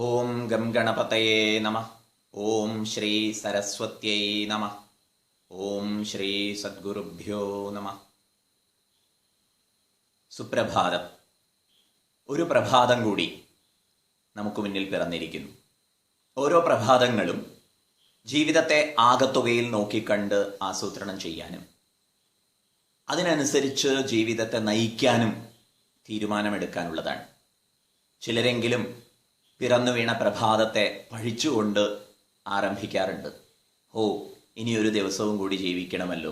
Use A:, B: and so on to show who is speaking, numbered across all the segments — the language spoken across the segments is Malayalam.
A: ഓം ഗം ഗണപതയേ നമഃ. ഓം ശ്രീ സരസ്വത്യൈ നമഃ. ഓം ശ്രീ സദ്ഗുരുഭ്യോ നമഃ. സുപ്രഭാതം. ഒരു പ്രഭാതം കൂടി നമുക്ക് മുന്നിൽ പിറന്നിരിക്കുന്നു. ഓരോ പ്രഭാതങ്ങളും ജീവിതത്തെ ആകത്തുകയിൽ നോക്കിക്കണ്ട് ആസൂത്രണം ചെയ്യാനും അതിനനുസരിച്ച് ജീവിതത്തെ നയിക്കാനും തീരുമാനമെടുക്കാനുള്ളതാണ്. ചിലരെങ്കിലും പിറന്നു വീണ പ്രഭാതത്തെ പഴിച്ചുകൊണ്ട് ആരംഭിക്കാറുണ്ട്. ഇനിയൊരു ദിവസവും കൂടി ജീവിക്കണമല്ലോ.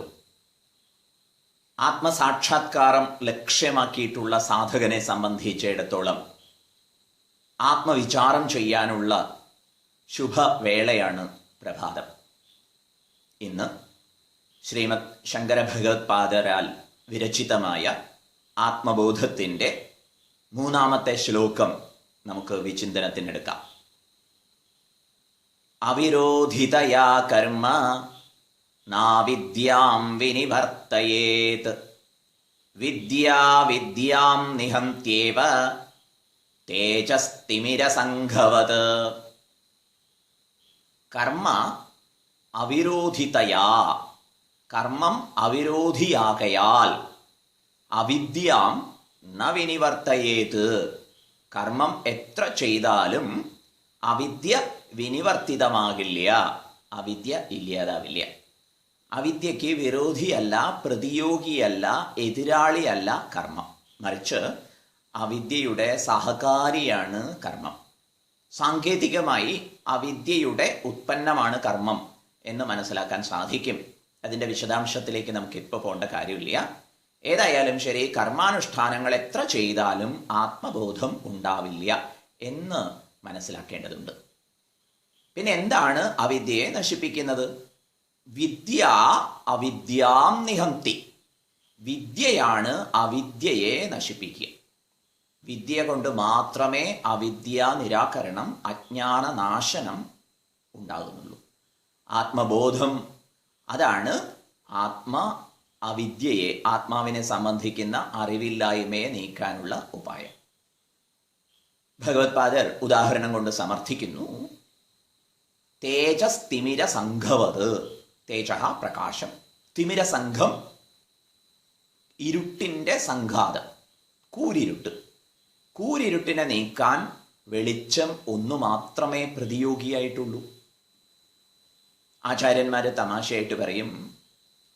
A: ആത്മസാക്ഷാത്കാരം ലക്ഷ്യമാക്കിയിട്ടുള്ള സാധകനെ സംബന്ധിച്ചിടത്തോളം ആത്മവിചാരം ചെയ്യാനുള്ള ശുഭവേളയാണ് പ്രഭാതം. ഇന്ന് ശ്രീമദ് ശങ്കര ഭഗവത്പാദരാൽ വിരചിതമായ ആത്മബോധത്തിൻ്റെ 3-ാമത്തെ ശ്ലോകം നമുക്ക് വിചിന്തനത്തിനെടുക്കാം. അവിരോധിതയാ കർമ്മ നാവിദ്യാം വിനിവർത്തയേത് വിദ്യാ വിദ്യാം നിഹന്ത്യേവ തേജസ്തിമിരസംഘവത്. കർമ്മ അവിരോധിതയാ, കർമ്മം അവിരോധിയാകയാൽ, അവിദ്യാം ന വിനിവർത്തയേത്, കർമ്മം എത്ര ചെയ്താലും അവിദ്യ വിനിവർത്തിതമാകില്ല, അവിദ്യ ഇല്ലാതാവില്ല. അവിദ്യക്ക് വിരോധിയല്ല, പ്രതിയോഗിയല്ല, എതിരാളിയല്ല കർമ്മം. മറിച്ച് അവിദ്യയുടെ സഹകാരിയാണ് കർമ്മം. സാങ്കേതികമായി അവിദ്യയുടെ ഉത്പന്നമാണ് കർമ്മം എന്ന് മനസ്സിലാക്കാൻ സാധിക്കും. അതിൻ്റെ വിശദാംശത്തിലേക്ക് നമുക്കിപ്പോൾ പോകേണ്ട കാര്യമില്ല. ഏതായാലും ശരി, കർമാനുഷ്ഠാനങ്ങൾ എത്ര ചെയ്താലും ആത്മബോധം ഉണ്ടാവില്ല എന്ന് മനസ്സിലാക്കേണ്ടതുണ്ട്. പിന്നെ എന്താണ് അവിദ്യയെ നശിപ്പിക്കുന്നത്? വിദ്യ അവിദ്യാം നിഹന്തി. വിദ്യയാണ് അവിദ്യയെ നശിപ്പിക്കുക. വിദ്യ കൊണ്ട് മാത്രമേ അവിദ്യ നിരാകരണം, അജ്ഞാന നാശനം ഉണ്ടാകുന്നുള്ളൂ. ആത്മബോധം, അതാണ് അവിദ്യയെ, ആത്മാവിനെ സംബന്ധിക്കുന്ന അറിവില്ലായ്മയെ നീക്കാനുള്ള ഉപായം. ഭഗവത്പാദർ ഉദാഹരണം കൊണ്ട് സമർത്ഥിക്കുന്നു. തേജസ് തിമിര സംഘവത്. തേജ പ്രകാശം, തിമിര സംഘം ഇരുട്ടിൻ്റെ സംഘാതം, കൂരിരുട്ട്. കൂരിരുട്ടിനെ നീക്കാൻ വെളിച്ചം ഒന്നു മാത്രമേ പ്രതിയോഗിയായിട്ടുള്ളൂ. ആചാര്യന്മാര് തമാശയായിട്ട് പറയും,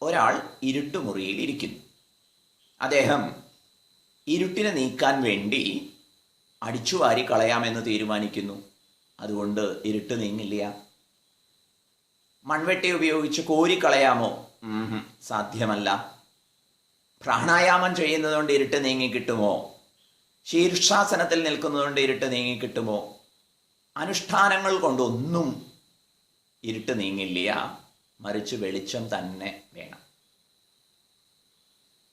A: ഒരാൾ ഇരുട്ടുമുറിയിൽ ഇരിക്കുന്നു. അദ്ദേഹം ഇരുട്ടിനെ നീക്കാൻ വേണ്ടി അടിച്ചുവാരി കളയാമെന്ന് തീരുമാനിക്കുന്നു. അതുകൊണ്ട് ഇരുട്ട് നീങ്ങില്ല. മൺവെട്ടി ഉപയോഗിച്ച് കോരിക്കളയാമോ? സാധ്യമല്ല. പ്രാണായാമം ചെയ്യുന്നതുകൊണ്ട് ഇരുട്ട് നീങ്ങിക്കിട്ടുമോ? ശീർഷാസനത്തിൽ നിൽക്കുന്നതുകൊണ്ട് ഇരുട്ട് നീങ്ങിക്കിട്ടുമോ? അനുഷ്ഠാനങ്ങൾ കൊണ്ടൊന്നും ഇരുട്ട് നീങ്ങില്ല. മറിച്ച് വെളിച്ചം തന്നെ വേണം.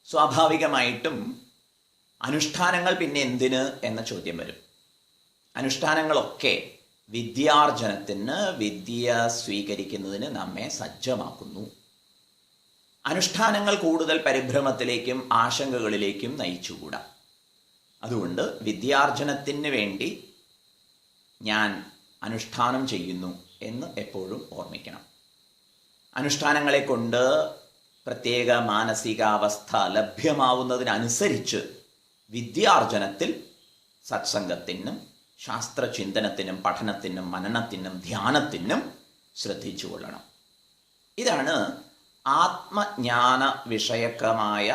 A: സ്വാഭാവികമായിട്ടും അനുഷ്ഠാനങ്ങൾ പിന്നെ എന്തിന് എന്ന ചോദ്യം വരും. അനുഷ്ഠാനങ്ങളൊക്കെ വിദ്യാർജനത്തിന്, വിദ്യ സ്വീകരിക്കുന്നതിന് നമ്മെ സജ്ജമാക്കുന്നു. അനുഷ്ഠാനങ്ങൾ കൂടുതൽ പരിഭ്രമത്തിലേക്കും ആശങ്കകളിലേക്കും നയിച്ചുകൂടാ. അതുകൊണ്ട് വിദ്യാർജനത്തിന് വേണ്ടി ഞാൻ അനുഷ്ഠാനം ചെയ്യുന്നു എന്ന് എപ്പോഴും ഓർമ്മിക്കണം. അനുഷ്ഠാനങ്ങളെ കൊണ്ട് പ്രത്യേക മാനസികാവസ്ഥ ലഭ്യമാവുന്നതിനനുസരിച്ച് വിദ്യാർജനത്തിൽ സത്സംഗത്തിനും ശാസ്ത്രചിന്തനത്തിനും പഠനത്തിനും മനനത്തിനും ധ്യാനത്തിനും ശ്രദ്ധിച്ചു കൊള്ളണം. ഇതാണ് ആത്മജ്ഞാന വിഷയകമായ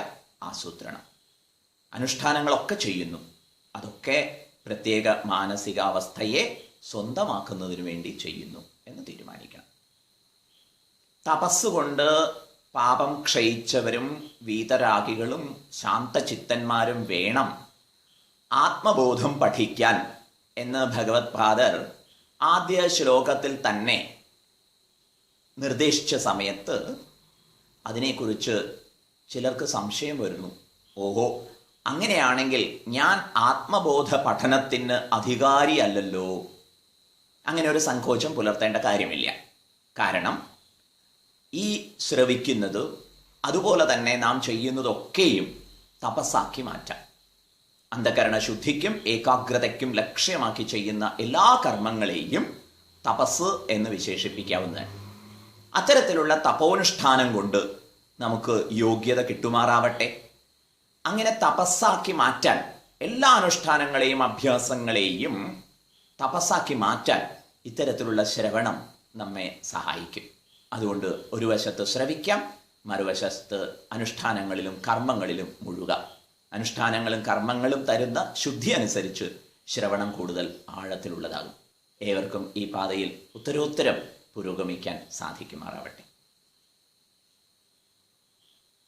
A: ആസൂത്രണം. അനുഷ്ഠാനങ്ങളൊക്കെ ചെയ്യുന്നു, അതൊക്കെ പ്രത്യേക മാനസികാവസ്ഥയെ സ്വന്തമാക്കുന്നതിന് വേണ്ടി ചെയ്യുന്നു എന്ന് തീരുമാനിക്കണം. തപസ്സുകൊണ്ട് പാപം ക്ഷയിച്ചവരും വീതരാഗികളും ശാന്തചിത്തന്മാരും വേണം ആത്മബോധം പഠിക്കാൻ എന്ന് ഭഗവത്പാദർ ആദ്യ ശ്ലോകത്തിൽ തന്നെ നിർദ്ദേശിച്ച സമയത്ത് അതിനെക്കുറിച്ച് ചിലർക്ക് സംശയം വരുന്നു. അങ്ങനെയാണെങ്കിൽ ഞാൻ ആത്മബോധ പഠനത്തിന് അധികാരിയല്ലല്ലോ. അങ്ങനെ ഒരു സങ്കോചം പുലർത്തേണ്ട കാര്യമില്ല. കാരണം ഈ ശ്രവിക്കുന്നത്, അതുപോലെ തന്നെ നാം ചെയ്യുന്നതൊക്കെയും തപസ്സാക്കി മാറ്റാം. അന്ധകരണ ശുദ്ധിക്കും ഏകാഗ്രതയ്ക്കും ലക്ഷ്യമാക്കി ചെയ്യുന്ന എല്ലാ കർമ്മങ്ങളെയും തപസ് എന്ന് വിശേഷിപ്പിക്കാവുന്നതാണ്. അത്തരത്തിലുള്ള തപോനുഷ്ഠാനം കൊണ്ട് നമുക്ക് യോഗ്യത കിട്ടുമാറാവട്ടെ. അങ്ങനെ തപസ്സാക്കി മാറ്റാൻ, എല്ലാ അനുഷ്ഠാനങ്ങളെയും അഭ്യാസങ്ങളെയും തപസ്സാക്കി മാറ്റാൻ ഇത്തരത്തിലുള്ള ശ്രവണം നമ്മെ സഹായിക്കും. അതുകൊണ്ട് ഒരു വശത്ത് ശ്രവിക്കാം, മറുവശത്ത് അനുഷ്ഠാനങ്ങളിലും കർമ്മങ്ങളിലും മുഴുകാം. അനുഷ്ഠാനങ്ങളും കർമ്മങ്ങളും തരുന്ന ശുദ്ധി അനുസരിച്ച് ശ്രവണം കൂടുതൽ ആഴത്തിലുള്ളതാകും. ഏവർക്കും ഈ പാതയിൽ ഉത്തരോത്തരം പുരോഗമിക്കാൻ സാധിക്കുമാറാവട്ടെ.